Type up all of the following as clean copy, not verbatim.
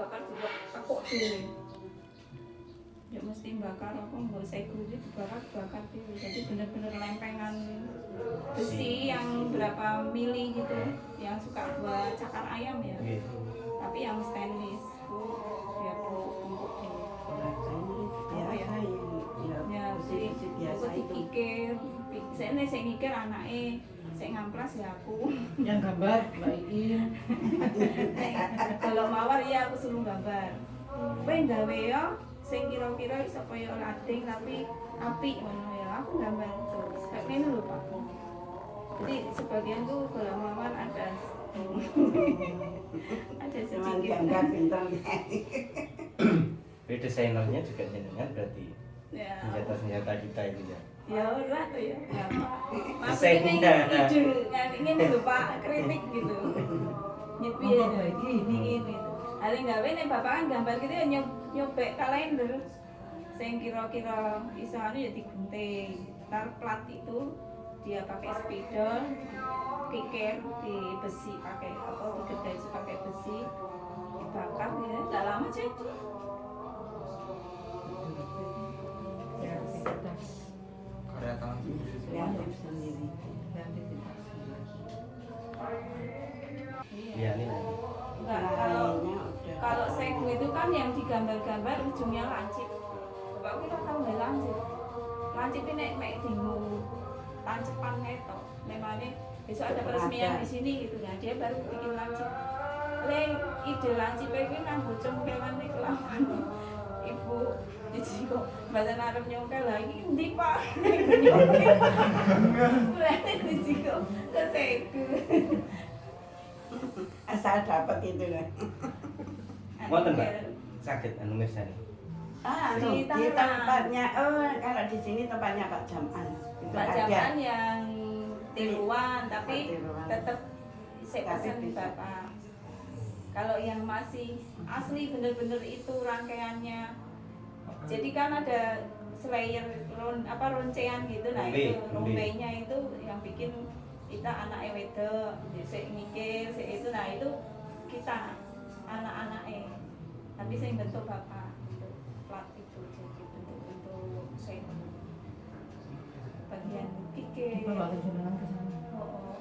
bakar juga takut dhewe. Ya mesti bakar apa mbok sego itu dibakar dhewe. Jadi bener-bener lempengan besi yang berapa mili gitu, yang suka buat cakar ayam ya. Tapi yang stainless itu dia tumpuk dhewe. Ya, biasa itu dikikir. Saya ngikir anake, saya ngamplas ya aku. Yang gambar Mbak Iin. Kalau mawar ya aku suruh gambar. Kowe gawe yo sing kira-kira iso kaya lading tapi apik ngono ya. Aku gambar tuh. Kayak ngene lho Pak. Jadi sebagian tuh kalau mawar ada ada sedikit. Gambar pintar. Desainernya juga jenengan berarti. Ya. Senjata-senjata kita itu ya. Ya ora tuh ya. Ya Pak. Desainnya. Ngene lho Pak, kritik gitu. Nyepi ya ini gitu. Hari gawe nek bapak kan gambar gitu ya nyobek kalender. Sing kira-kira iso anu ya digunting. Tar plat itu dia pakai spidol, kikir di besi pakai apa digergaji pakai besi, dibakar ya. Enggak lama jadi. Kreativitas. Karya tangan sendiri. Kreatif sendiri. Kreativitas. Iya ini nanti. Enggak, kalau sego itu kan yang digambar-gambar ujungnya lancip. Bapak kita tahu nggak lancip? Lancip ini mek dinggo tancepan ketok. Memangnya besok ada peresmian di sini gitu ya. Dia baru bikin lancip. Leng ide lancip itu kan bocong kewan nih kelapan. Ibu jadi kok bahasa Arab nyongkel lagi ndi Pak? Nyongkel. Berarti di sini kok sego. Asal dapat itu kan. Wonten Mbak, sakit anu mirsani. Di tempatnya, kalau di sini tempatnya Pak Jaman. Itu Pak ada. Jaman yang tiruan, tapi Tiruan. tetap saya pesan Bapak. Kalau yang masih asli bener-bener itu rangkaiannya. Jadi kan ada slayer roncean gitu, nah itu rombenya itu yang bikin kita anak wedok, saya mikir, saya itu, nah itu kita anak-anaknya. Tapi saya bentuk Bapak untuk plat itu, jadi bentuk-bentuk saya bagian kikir. Bapak kejenengan ke sana. Oh.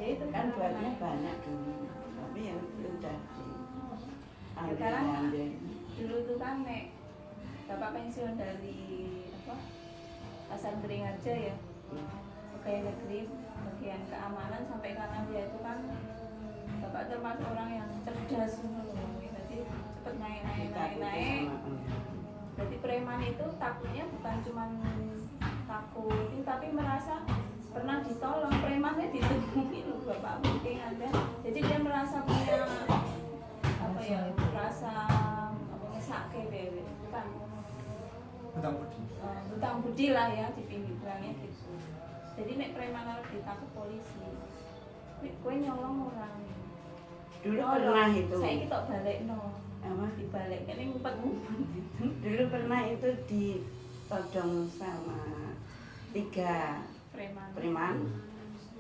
Ya itu Kan buatnya banyak dulu. Tapi yang udah sekarang diambil. dulu tuh kan nek Bapak pensiun dari apa Pasar Beringharjo ya, pegawai negeri bagian keamanan sampai karena dia itu kan Bapak termasuk orang yang cerdas loh, jadi cepet naik. Jadi preman itu takutnya bukan cuma takut, tapi merasa pernah ditolong, premannya ditemui loh Bapak mungkin ada. Jadi dia merasa punya apa ya, rasa apa ngesake dewe kan. Hutang budi lah ya bilangnya gitu. Jadi nek preman harus ditangkap polisi. Nek kowe nyolong orang. Dulu pernah itu. Saya kita balekno. Apa? Dibalik ini ngumpet-ngumpet gitu. Dulu pernah itu ditodong sama 3 preman.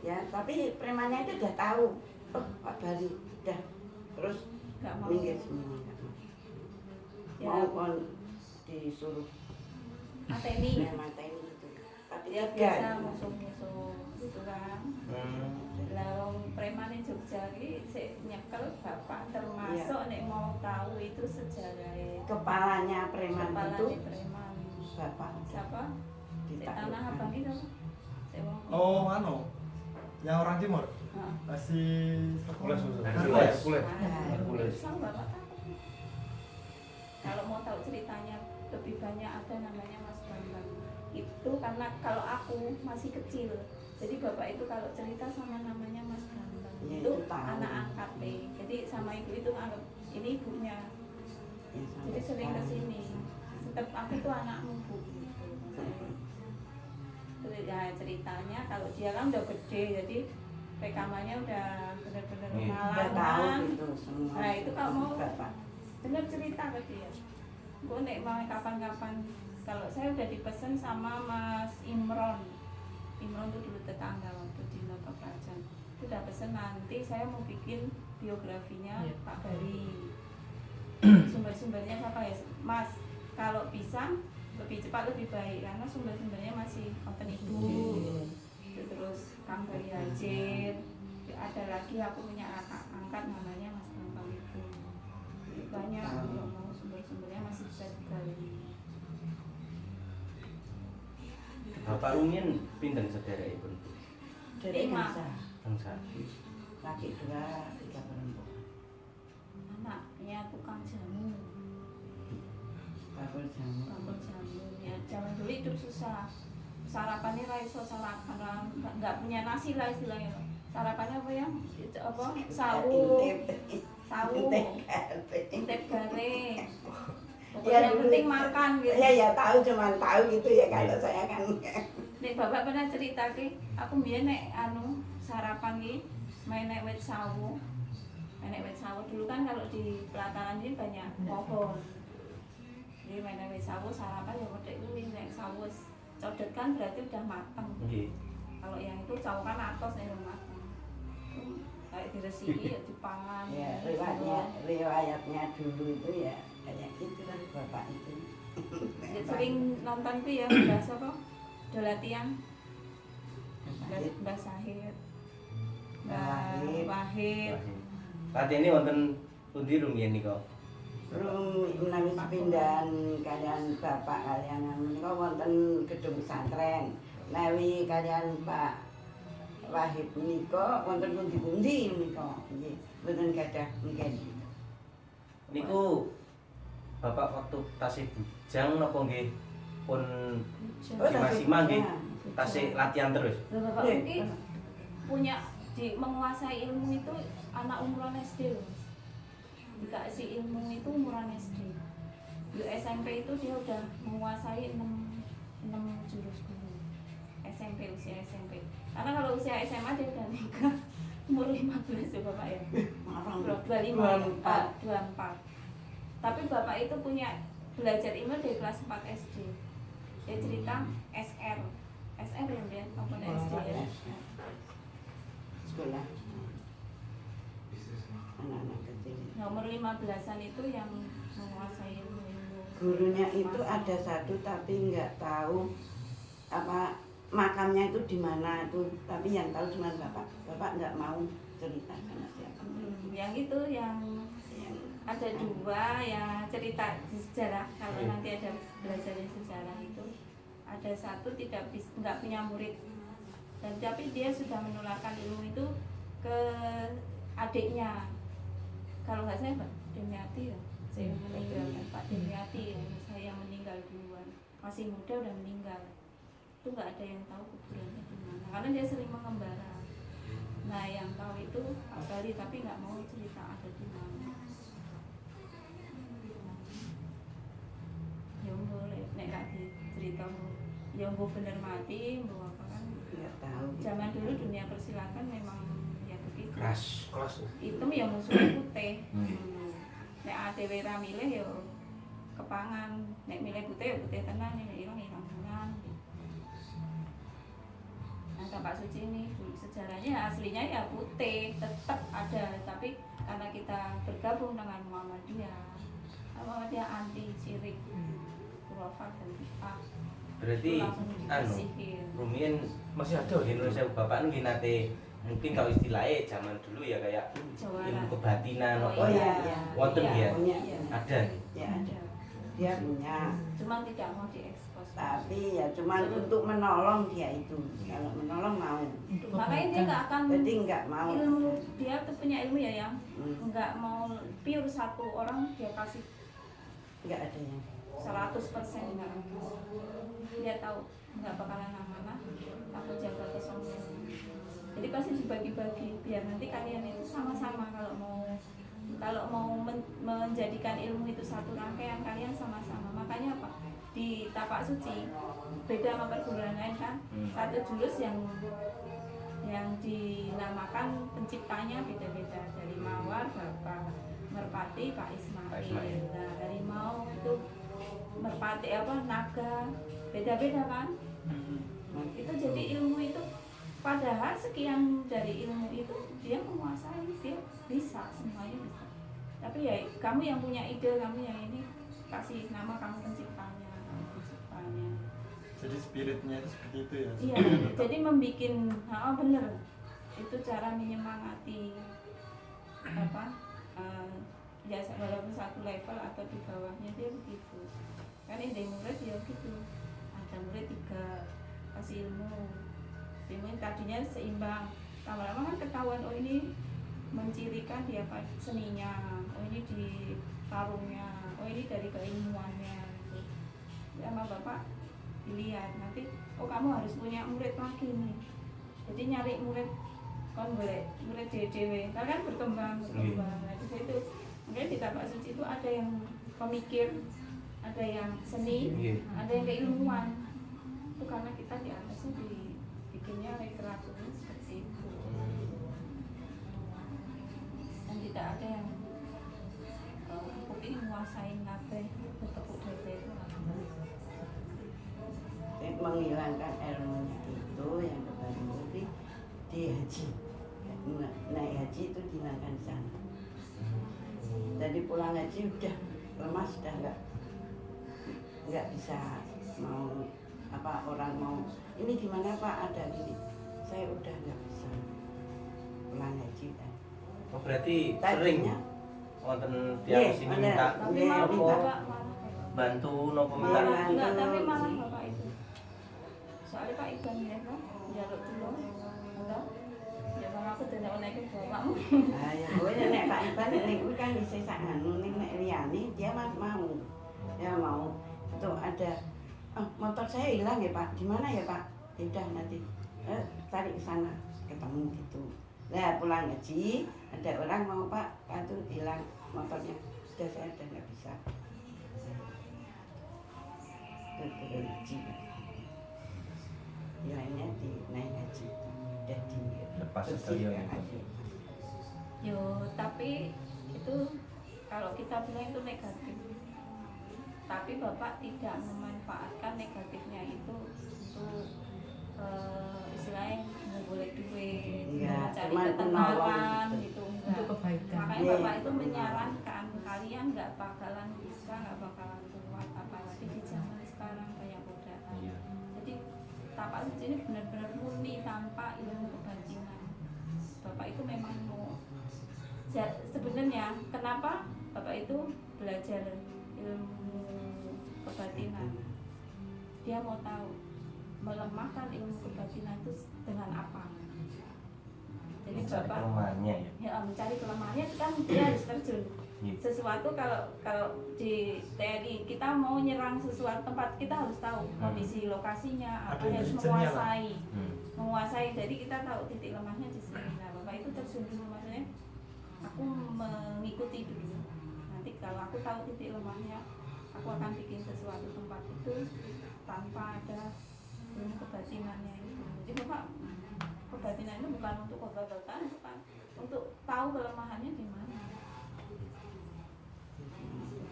Ya, tapi premannya itu udah tahu. Oh, Pak Bari udah terus Nggak mau. minggir semua. Ya. Mau kon disuruh Mateni. mateni itu. Tapi Dia biasa musuh-musuh gitu kan. Lah wong preman ning Jogja iki sik nyekel Bapak termasuk nek mau tahu itu sejarah kepalanya preman itu preman. Bapak. Siapa? Di Ditaklukkan. Tanah Abang itu. Sik wong. Oh, anu. Yang orang timur. Heeh. Masih Hercules. Sama Bapak tahu. Kalau mau tahu ceritanya lebih banyak ada namanya Mas Bambang. Itu karena kalau aku masih kecil. Jadi Bapak itu kalau cerita sama namanya Mas Bambang. Ya, Itu itu tahu. anak angkatnya. Jadi sama ibu itu anggap ini ibunya. Ya, sampai Jadi sering ke sekarang. sini. Tetap aku tuh anakmu Bu. Terus ya ceritanya kalau dia kan udah gede jadi rekamannya udah benar-benar Udah tahu pengalaman. itu semua. Nah, itu kalau mau Bapak. dengar cerita ke dia. Gue nek mau kapan-kapan kalau saya udah dipesan sama Mas Imron. Imron tuh dulu tetangga waktu di Noto Kerajaan. Itu udah pesen nanti saya mau bikin biografinya Iya. Pak Bari. Sumber-sumbernya siapa ya Mas, kalau bisa lebih cepat lebih baik karena sumber-sumbernya masih konten ibu. Terus Kang Bari Hajir, ada lagi aku punya anak angkat namanya Mas Bambang itu. Banyak kalau mau sumber-sumbernya masih bisa digali. Bapak Rumian pinten sedherek pun. Dari Lima. bangsa. Bangsa. Laki 2, 3 perempuan. Anaknya tukang jamu, Bakul jamu. bakul jamu. Ya zaman dulu hidup susah. Sarapannya raiso sarapan, nggak punya nasi lah istilahnya. Sarapannya apa ya? Itu apa? Sawu, sawu, intep garing. Pokoknya yang penting makan gitu. Ya tahu, cuman tahu gitu ya kalau saya kan. Nek bapak pernah cerita ki, aku biyen nek sarapan ki main nek wit sawu. Main nek wit sawu dulu kan kalau di pelataran ini banyak pohon. Jadi main nek wit sawu sarapan ya wedek kuwi nek sawu codet kan berarti udah mateng. Nggih. Kalau yang itu sawu kan atos nek mateng. Kayak diresiki ya dipangan. Ya, riwayatnya dulu itu ya kayak gitu kan bapak itu. Ya, sering nonton ku ya Mbah sapa? Dolatian. Mbah Sahid. Mbah Wahid. Latihan ini wonten pundi rumiyin nika? Menawi pindahan kalian bapak kalian menika wonten gedung pesantren. Menawi kalian Pak Wahid menika wonten pundi-pundi menika. Nggih, mboten gadah mungkin. Niku Bapak waktu tasih bujang napa nggih pun masih nggih tasih latihan terus. Loh, Bapak ini punya menguasai ilmu itu anak umuran SD loh. Dikasih ilmu itu umuran SD. Di SMP itu dia udah menguasai 6 jurus guru. SMP, usia SMP. Karena kalau usia SMA dia udah nikah umur 15 ya Bapak ya. 25 ya, 24. Tapi Bapak itu punya belajar ilmu dari kelas 4 SD. Dia cerita SR yang dia komponen SD ya. Sekolah. Anak-anak kecil. Nah, umur 15-an itu yang menguasai ilmu. Gurunya itu ada satu tapi nggak tahu apa makamnya itu di mana itu, tapi yang tahu cuma bapak. Bapak nggak mau cerita sama siapa. Yang itu yang ada dua ya cerita di sejarah. Kalau nanti ada belajar di sejarah itu ada satu nggak punya murid, dan tapi dia sudah menularkan ilmu itu ke adiknya. Kalau nggak saya Pak Demiati ya, saya meninggal Pak Demiati ya, saya meninggal duluan, masih muda udah meninggal. Itu nggak ada yang tahu kuburannya di mana, karena dia sering mengembara. Nah yang tahu itu Pak Bari, tapi nggak mau cerita ada di mana. Ya boleh, nek gak cerita ya bener mati, apa kan? Nggak tahu. Zaman dulu dunia persilatan memang ya begitu. Keras. Hitam ya musuhnya putih. Nek ADW ra milih ya kepangan, nek milih putih ya putih tenan, nek ireng tenan. Nah, Bapak Suci ini sejarahnya aslinya ya putih, tetap ada, tapi karena kita bergabung dengan Muhammadiyah anti syirik, khurafat dan bid'ah. Berarti Langsung dibersihin. rumiyin masih ada di Indonesia Bapak nggih nate mungkin kalau istilahnya zaman dulu ya kayak Jawara. ilmu kebatinan apa Oh, iya, iya. wonten Iya. ya. Punya. Ada. Ya ada. Dia punya. Cuman tidak mau diekspos. Tapi ya cuman untuk menolong dia itu. Kalau menolong mau. Makanya dia nggak akan Jadi nggak mau. ilmu, dia tuh punya ilmu ya yang Hmm. nggak mau pure satu orang dia kasih Nggak ada yang. 100% enggak. Dia tahu nggak bakalan amanah, aku jaga kesombongan. Jadi pasti dibagi-bagi biar nanti kalian itu sama-sama kalau mau menjadikan ilmu itu satu rangkaian, kalian sama-sama. Makanya apa? Di Tapak Suci beda sama perguruan lain kan? Satu jurus yang dinamakan penciptanya beda-beda, dari Mawar Bapak Merpati Pak Ismail. Nah, dari Mau itu Merpati naga, beda-beda kan? Itu jadi ilmu itu padahal sekian dari ilmu itu dia menguasai, dia bisa semuanya bisa. Tapi ya kamu yang punya ide, kamu yang ini kasih nama kamu penciptanya, Jadi spiritnya itu seperti itu ya. iya. Jadi membikin, bener itu cara menyemangati apa ya walaupun satu level atau di bawahnya dia begitu kan. Ide murid ya gitu, ada murid 3 kasih ilmu tadinya seimbang, lama-lama kan ketahuan oh ini mencirikan dia seninya, oh ini di tarungnya, oh ini dari keilmuannya gitu. Ya, sama bapak dilihat nanti oh kamu harus punya murid lagi nih, jadi nyari murid kon boleh murid dewe kan berkembang. Nah di situ mungkin di tapak suci itu ada yang pemikir, ada yang seni, ada yang keilmuan. Itu karena kita di atasnya dibikinnya literaturnya seperti itu, dan tidak ada yang mungkin menguasai kabeh bertepuk dada itu. Menghilangkan ilmunya itu yang paling penting di haji. Naik haji itu dihilangkan di sana. Jadi pulang haji udah lemas, sudah nggak bisa mau apa orang mau ini gimana Pak ada gini, saya udah nggak bisa pulang haji kan. Oh berarti Tadinya, sering wonten tiang sini minta Tapi Iya, malah minta. bapak malah bantu nopo minta. Iya. enggak, tapi malah bapak itu soalnya Pak Iban ya kan jaluk dulu enggak ya sama aku tidak naikin bapakmu. nah ya pokoknya nek Pak Iban nek kuwi kan disesak nganu nek liyane dia mau. Ya mau itu ada motor saya hilang ya Pak, di mana ya Pak? Ya udah nanti cari ke sana ketemu gitu. Nah pulang haji ada orang mau Pak itu hilang motornya, sudah saya udah nggak bisa. Haji hilangnya di naik haji udah di Lepas bersihkan sekalian. haji. Yo tapi itu kalau kita bilang itu negatif, tapi bapak tidak memanfaatkan negatifnya itu untuk istilahnya ngumpulin duit, Iya, cari cuman ketenaran menolong gitu enggak. Untuk kebaikan. Makanya Iya, bapak itu benar. menyarankan kalian nggak bakalan bisa, nggak bakalan kuat apalagi di zaman sekarang banyak godaan. Iya. Jadi tapak suci ini benar-benar murni tanpa ilmu kebatinan. Bapak itu memang mau sebenarnya kenapa bapak itu belajar ilmu kebatinan, dia mau tahu melemahkan ilmu kebatinan itu dengan apa. Jadi Mencari bapak kelemahannya ya. mencari kelemahannya itu kan dia harus terjun. Iya. Sesuatu kalau di TNI kita mau nyerang sesuatu tempat, kita harus tahu kondisi lokasinya, apa Ada harus intelijennya lah. menguasai. Jadi kita tahu titik lemahnya di sini. Nah bapak itu terjun dulu, maksudnya aku mengikuti dulu. Nanti kalau aku tahu titik lemahnya, aku akan bikin sesuatu tempat itu tanpa ada ilmu kebatinannya itu. Jadi bapak kebatinan itu bukan untuk obat-obatan, bukan untuk tahu kelemahannya di mana.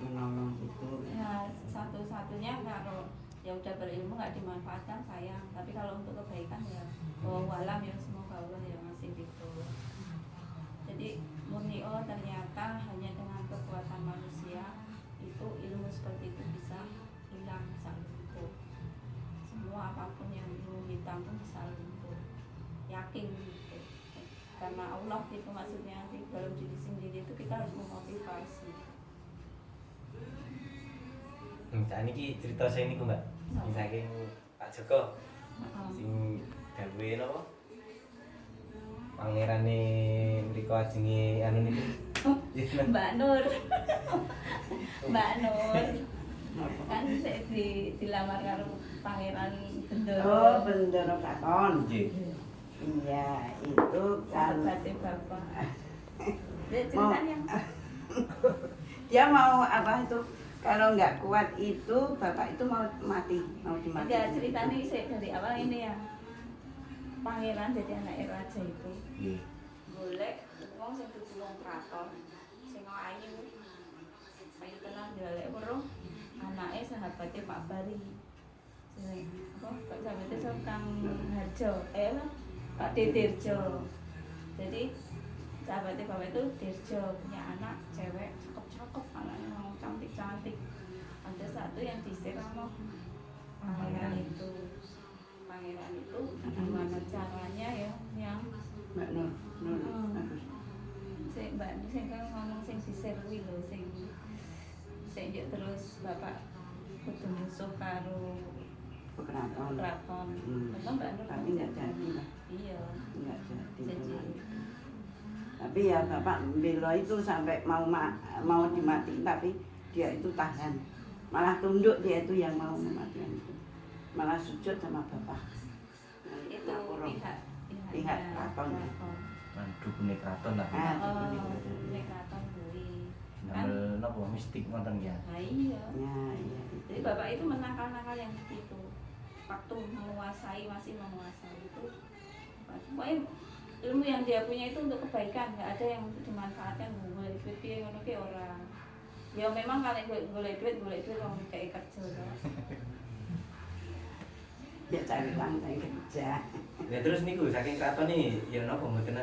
Menolong itu Ya satu-satunya kalau ya udah berilmu nggak dimanfaatkan sayang, tapi kalau untuk kebaikan ya walam ya semoga Allah ya masih gitu. Jadi murni ternyata hanya dengan kekuatan manusia itu ilmu seperti itu bisa hilang, bisa luntur. Semua apapun yang ilmu hitam pun bisa luntur, yakin gitu. Karena Allah itu maksudnya di dalam diri sendiri itu kita harus memotivasi. Saat ini cerita saya ini kok mbak, saking Pak Joko, sing gawe napa? Pangerane mriko ajenge anu niku. Mbak Nur, Mbak Nur, kan dilamar karo Pangeran Bendoro. oh bener Katon. Nggih. Iya itu kan Sahabatnya bapak. Dia mau ceritanya. dia mau apa itu kalau nggak kuat itu bapak itu mau mati, mau dimatikan. Enggak, ceritanya saya dari awal ini ya. Pangeran jadi anak raja itu. Nggih. Golek wong sing dudu wong kraton, sing ayu. Ayu tenan golek weruh anake sahabatnya Pak Bari. Sing apa? Sahabatnya Kang Harjo. Pak D Dirjo. Jadi sahabatnya bapak itu Dirjo punya anak cewek cakep-cakep, anaknya mau cantik-cantik. Ada satu yang diserang pangeran itu. Pangeran itu gimana caranya ya yang Mbak Nur, Nur, Hmm. bagus. sing Mbak ini sing kan ngomong sing diserwi lho sing yo terus bapak kudu musuh karo Keraton. keraton. Hmm. Betul Mbak Nur? Tapi nggak jadi lah, Iya. nggak jadi. Jadi Tapi ya bapak bela itu sampai mau dimatiin, tapi dia itu tahan. Malah tunduk, dia itu yang mau mematikan itu. Malah sujud sama bapak. itu Ngapura. pihak keraton. Kan dukune kraton lah. Ah, Oh, betul. nek keraton beli. Namel napa mistik ngoten ya. Nah iya. Ya, iya. Jadi bapak itu menakal-nakal yang begitu. Waktu masih menguasai itu. Pokoknya ilmu yang dia punya itu untuk kebaikan, nggak ada yang untuk dimanfaatkan golek duit piye ngono ki ora. Ya memang kalau golek duit wong kayak kerja to. Dia cari uang dari kerja. Ya terus niku saking kraton nih ya napa mboten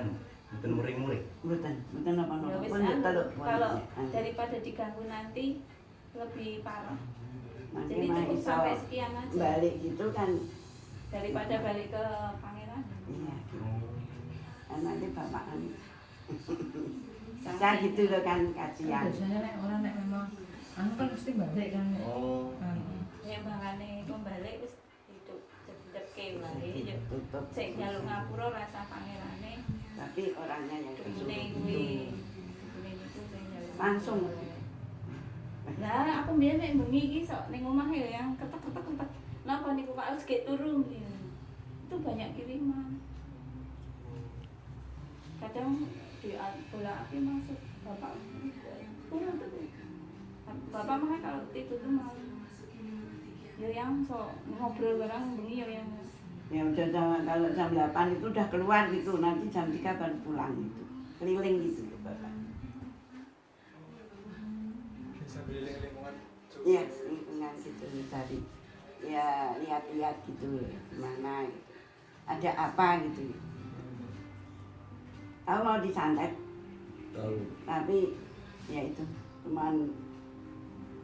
mboten muring-muring. Bukan apa-apa. Ya wis Pun anu, teluk kalau buahnya. daripada diganggu nanti lebih parah. Nanti Jadi mah cukup iso sampai sekian aja balik gitu kan. daripada balik ke pangeran. Iya, gitu. Kan nanti bapak kan Saking- saya gitu loh kan kasihan. Biasanya nek orang nek memang anu kan mesti balik kan. Oh. yang bangane kembali wis itu cedek wae yo Tutup. sing njaluk ngapura rasa pangerane Tapi orangnya yang dukune kuwi dukune niku sing njaluk Langsung. lah aku mbiyen nek bengi iki sok ning omah ya yang ketek napa niku Pak harus ge turu itu banyak kiriman kadang di bola api masuk bapak turun tuh bapak mah kalau tidur tuh mau ya yang sok ngobrol bareng bengi ya yang Ya udah kalau jam 8 itu udah keluar gitu, nanti jam 3 baru pulang gitu. Keliling gitu loh bapak. Bisa keliling lingkungan Iya, lingkungan gitu cari. Ya lihat-lihat gitu gimana gitu. Ada apa gitu. Tahu mau disantet, Tahu. tapi ya itu cuman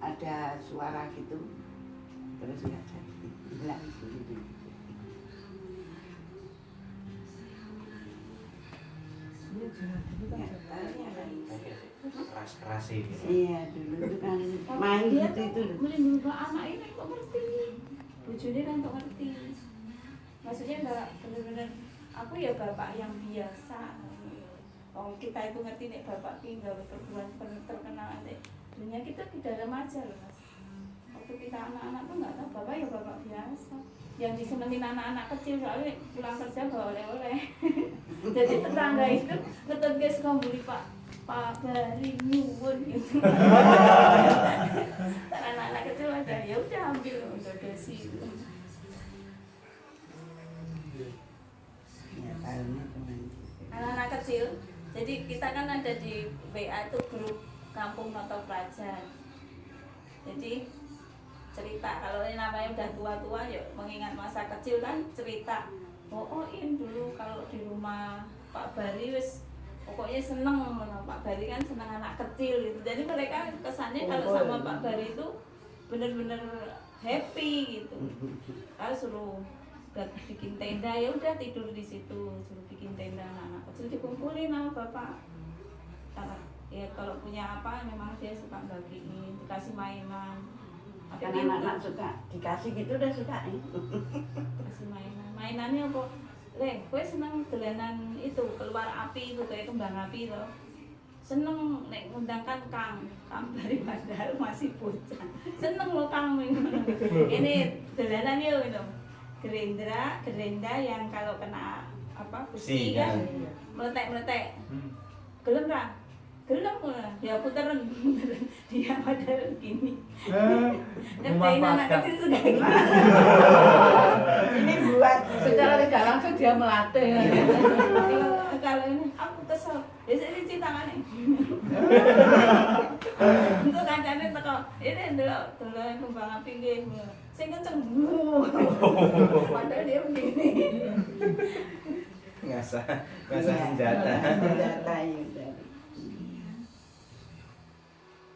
ada suara gitu terus nggak jadi hilang gitu. Iya, jangan dulu kan. Ya, tapi ya kan. Keras-keras sih gitu. Iya dulu itu kan main dia gitu itu loh. melindungi anak ini kok ngerti bojone kan kok ngerti maksudnya enggak bener-bener aku ya bapak yang biasa kita itu ngerti nek bapak ki gawe perguruan terkenal nek dunia kita di dalam aja loh Mas waktu kita anak-anak tuh nggak tahu bapak ya bapak biasa yang disenengin anak-anak kecil soalnya pulang kerja bawa oleh-oleh jadi tetangga itu ngetut guys kamu beli Pak Bari nyuwun gitu. Anak-anak kecil ada ya udah ambil udah desi itu. Ya tahunya cuman gitu. Anak-anak kecil. Jadi kita kan ada di WA itu grup Kampung Noto Pelajar. Jadi cerita kalau ini namanya udah tua-tua ya mengingat masa kecil kan cerita. In dulu kalau di rumah Pak Bari wis pokoknya seneng Pak Bari kan seneng anak kecil gitu jadi mereka kesannya kalau sama Pak Bari itu bener-bener happy gitu kalau suruh bikin tenda ya udah tidur di situ suruh bikin tenda anak kecil dikumpulin sama bapak ya kalau punya apa memang dia suka bagiin dikasih mainan Kan anak-anak suka dikasih gitu udah suka kasih mainannya apa gue seneng dolanan itu keluar api itu kayak kembang api loh seneng nek ngundangkan Kang Bari padahal masih bocah seneng lo Kang ini dolanan yuk itu gerenda yang kalau kena apa besi kan meletek gelem ra gelem ya puteran dia padahal gini ngerjain anak kecil suka gitu ini buat Secara tidak langsung dia melatih. kalau ini aku kesel biasanya cuci tangannya untuk kancane teko ini ndelok dolan kembang api nggih sing kenceng padahal dia begini ngasah Iya, senjata. senjata itu.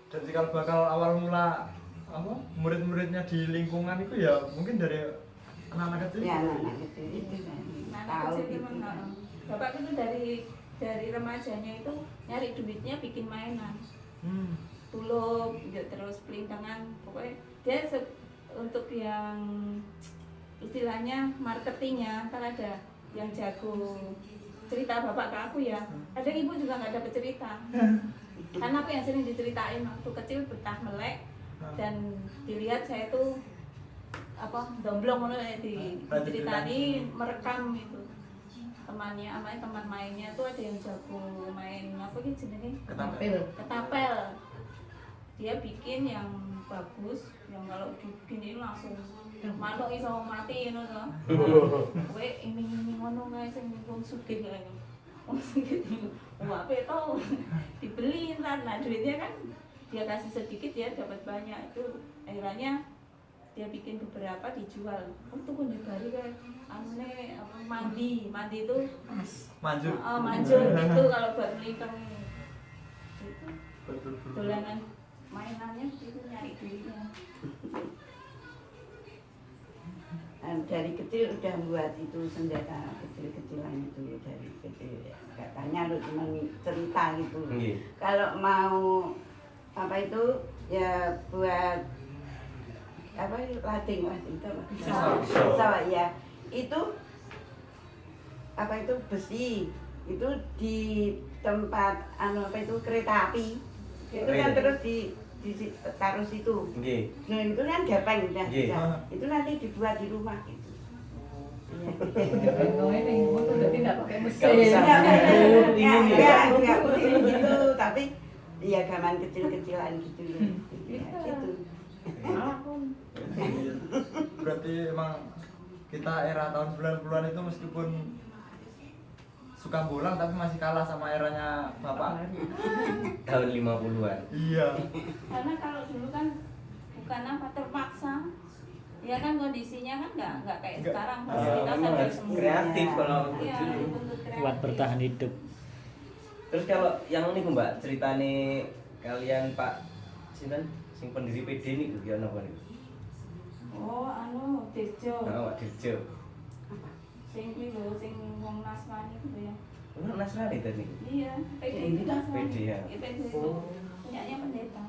Dan cikal bakal awal mula apa murid-muridnya di lingkungan itu ya mungkin dari anak-anak kecil. Ya anak-anak kecil itu kan Nah, tahu kecil gitu. memang bapak itu dari remajanya itu nyari duitnya bikin mainan, tulup, ya, terus pelintangan, pokoknya dia untuk yang istilahnya marketingnya kan ada yang jago cerita bapak ke aku ya, ada ibu juga nggak dapat cerita, karena aku yang sering diceritain waktu kecil betah melek dan dilihat saya tuh apa domblong diceritani merekam itu temannya amanya teman mainnya tuh ada yang jago main apa gitu jenenge ketapel dia bikin yang bagus yang kalau bikin langsung manuk iso mati ngono to kowe iming-iming ngono kae sing wong sugih kae wong sugih wah apa to dibeli ntar nah duitnya kan dia kasih sedikit dia dapat banyak itu akhirnya dia bikin beberapa dijual untuk di bari kan aneh apa mandi itu Manjur. manjur gitu kalau buat melintang gitu Betul. dolanan mainannya itu nyari duitnya. Dari kecil udah buat itu senjata kecil-kecilan itu ya dari kecil ya. Katanya lu cuma cerita gitu. Nggih. Kalau mau apa itu ya buat apa lading itu apa? Pisau ya. Itu apa itu besi itu di tempat anu apa itu kereta api itu kan terus taruh situ. Nggih. Nah itu kan gepeng udah Nggih. itu nanti dibuat di rumah gitu. Iya. Ini motor udah tidak pakai mesin. Nggak usah. Enggak gitu tapi iya gaman kecil-kecilan gitu loh. Ya, gitu. Berarti emang kita era tahun 90-an itu meskipun suka bolang tapi masih kalah sama eranya Bapak. Tahun 50-an. Iya. Karena kalau dulu kan bukan apa terpaksa ya kan kondisinya kan nggak kayak sekarang fasilitas Memang ada harus semua. kreatif kalau Iya, dulu. dituntut kreatif. Buat bertahan hidup. Terus kalau yang ini Mbak, ceritane kalian Pak sinten sing pendiri PD niku ki ana apa niku? Oh anu Dirjo Nah, Pak Dirjo. sing kuwi lho sing wong Nasrani gitu ya. Ono Nasrani tadi niku. Iya, PD itu Iya, Nasrani. PD ya. Iya, PD itu punyanya pendeta.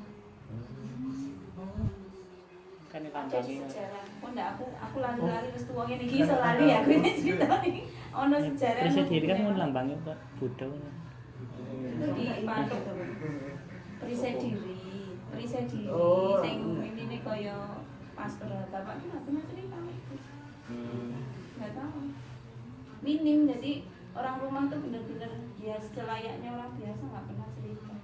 Kan Ada di ditambahin. sejarah. Oh enggak aku lari-lari wis tuwa ngene iki iso lari ya aku ini cerita iki. Ono sejarah. Terus diri kan mau lambangnya Pak Buddha. Itu di patok. Perisai diri Oh. sing ini kaya pastor bapak itu nggak pernah cerita itu nggak tahu minim jadi orang rumah tuh bener-bener ya selayaknya orang biasa nggak pernah cerita.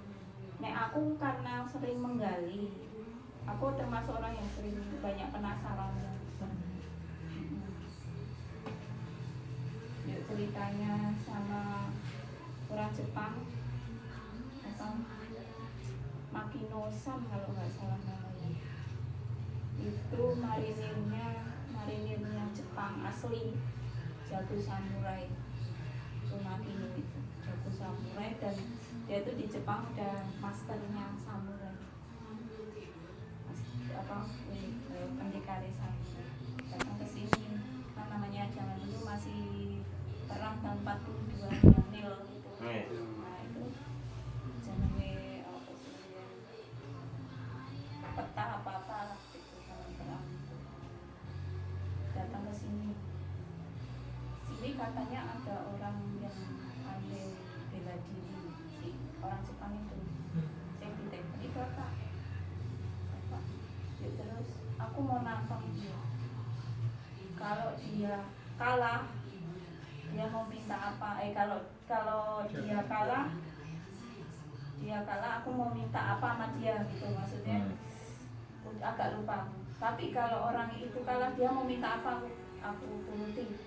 Nek aku karena sering menggali aku termasuk orang yang sering banyak penasaran ya ceritanya sama orang Jepang apa Makino-san kalau nggak salah namanya itu marinirnya Jepang asli jago samurai itu Makino itu jago samurai dan dia itu di Jepang udah masternya samurai pendekar samurai datang ke sini kan namanya zaman dulu masih perang tahun 42 yang Nil itu nah itu jenenge apa sih peta apa-apa lah gitu zaman perang itu datang ke sini katanya ada orang yang pandai bela diri si orang Jepang itu saya ditembak itu apa ya, terus aku mau nantang dia kalau dia kalah dia mau minta apa kalau dia kalah aku mau minta apa sama dia gitu maksudnya agak lupa tapi kalau orang itu kalah dia mau minta apa aku turuti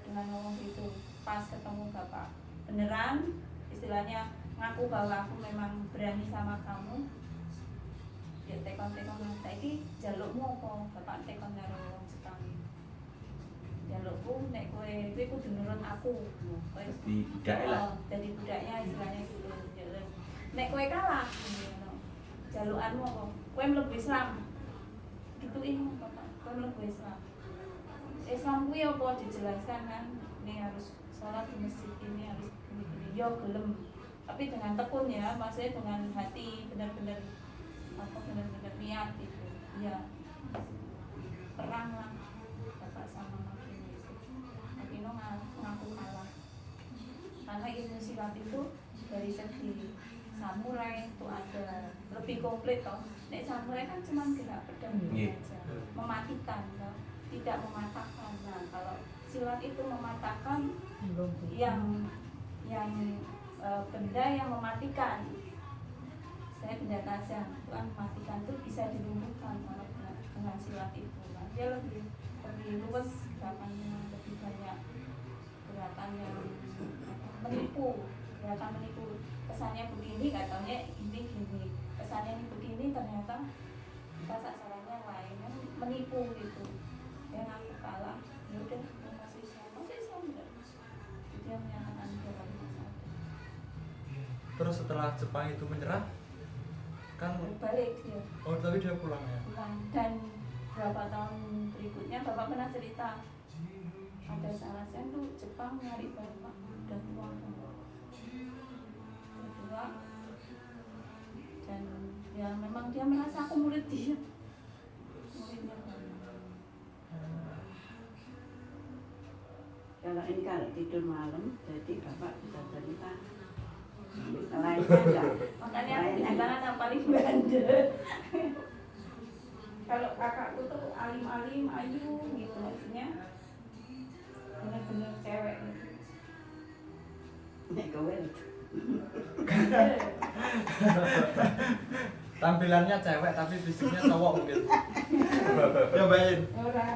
dengan ngomong gitu pas ketemu bapak beneran istilahnya ngaku bahwa aku memang berani sama kamu ya tekon saiki jalukmu apa bapak tekon karo wong Jepang jalukku nek kowe kudu nurut aku. Kowe Jadi budak lah. jadi budaknya istilahnya gitu. Nek kowe kalah, jalukanmu apa? Kowe mlebu Islam. Gituin Bapak, kowe mlebu Islam. Islam kuwi apa dijelaskan kan? Ini harus sholat di masjid ini harus begini. Yo gelem. Tapi dengan tekun ya, maksudnya dengan hati benar-benar benar-benar niat gitu. Ya. Perang lah Bapak sama Makino ngaku kalah. Karena ilmu silat itu dari segi samurai itu ada lebih komplit toh. Nek samurai kan cuma gerak pedang aja, mematikan toh, tidak mematahkan. Nah, kalau silat itu mematahkan yang benda yang mematikan. Saya benda tajam, itu kan mematikan itu bisa dilumpuhkan kalau dengan silat itu. Nah, dia lebih luas gerakannya, lebih banyak gerakan yang menipu, gerakan menipu. Kesannya begini, katanya ini gini, kesannya ini begini, ternyata kita sasarannya lain, kan menipu gitu. Yang aku kalah, ya udah masih Islam enggak. Dia menyatakan dia masalah. Terus setelah Jepang itu menyerah kan Balik dia oh tapi dia pulang ya. pulang, dan berapa tahun berikutnya Bapak pernah cerita ada salah saya tuh Jepang nyari Bapak udah tua dan ya memang dia merasa aku muridnya Kalau ini kalau tidur malam, jadi Bapak bisa cerita. Lainnya enggak. makanya aku bilang anak paling bandel. Kalau kakakku tuh alim-alim ayu gitu, maksudnya bener-bener cewek gitu. Nek kowe Tampilannya cewek tapi fisiknya cowok mungkin. Cobain. Ora.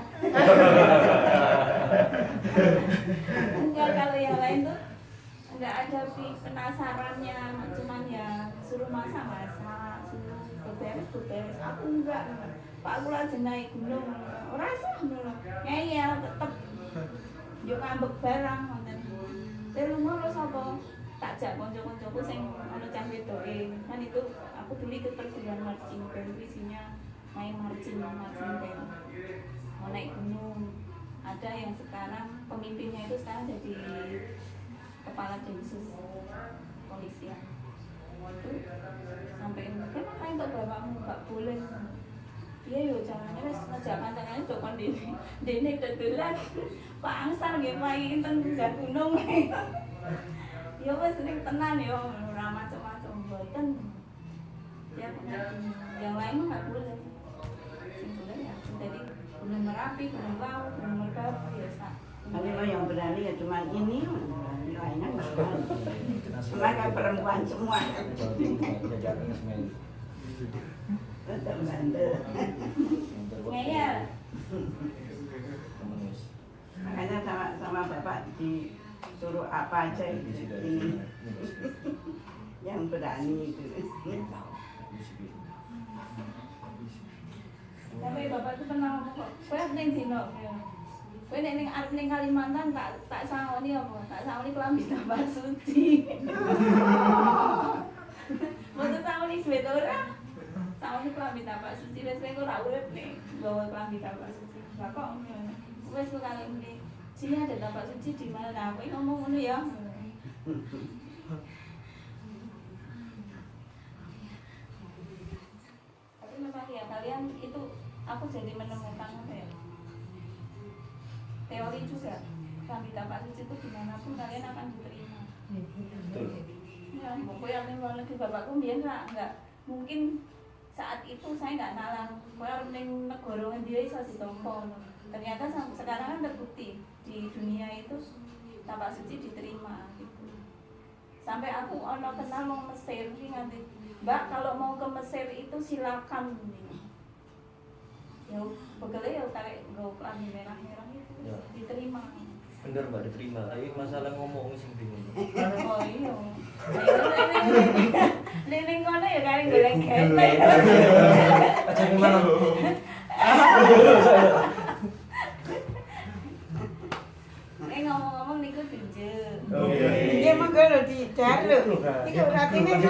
Enggak, kalau yang lain tuh enggak ada penasarannya, cuman ya suruh masak, suruh beberes. Aku enggak. Pak aku lagi naik gunung, ora sah ngono. Ngeyel tetep. Yo ngambek barang ngoten. Terus ngono sapa? Tak jak kanca-kancaku sing ana cah wedoke. Kan itu aku dulu ikut perguruan marching band, isinya main marching band. Mau naik gunung. Ada yang sekarang pemimpinnya itu sekarang jadi kepala densus polisian. Itu sampai mungkin makanya untuk bapakmu nggak boleh. Iya yo caranya wis ngajak kancane do kon dene dodolan. Pak Angsar nggih main teng gunung. Ya wis sering tenan yo ora macam-macam mboten. Ya yang lain mah nggak boleh. Yang boleh ya jadi Gunung Merapi, Gunung Lawu, Gunung Merbabu biasa. kalau yang berani ya cuma ini, berani lainnya nggak berani. Mereka perempuan semua. Tetap bandel. Ngeyel. Makanya sama bapak disuruh apa aja ini yang berani itu. Tapi bapak itu pernah ngomong kok, kowe ning dino ya. Kowe nek ning arep ning Kalimantan tak sangoni apa? Tak sangoni klambi tambah suci. Mboten sangoni duit ora. Sangoni klambi tambah suci wis kowe ora urip nih, gawe klambi tambah suci. Lah kok ngono. Wis kali ini sini ada tambah suci di mana? Nah, kowe ngomong ngono ya. Tapi memang ya kalian itu aku jadi menemukan apa ya? Teori juga kami dapat suci itu dimanapun kalian akan diterima. Betul. Ya, pokoknya yang luar negeri bapakku biar nggak mungkin saat itu saya nggak nalar. Pokoknya neng negara dia bisa ditompo. Ternyata sekarang kan terbukti di dunia itu tapak suci diterima. Gitu. Sampai aku ono kenal mau Mesir sih nanti. Mbak kalau mau ke Mesir itu silakan. Ya, pegawai ya tarik gaul klambi merah-merah itu Ya. diterima. Bener mbak diterima, tapi masalah ngomong sing bingung. Oh iya. Liling kono ya kali golek gete. Aja gimana? Ini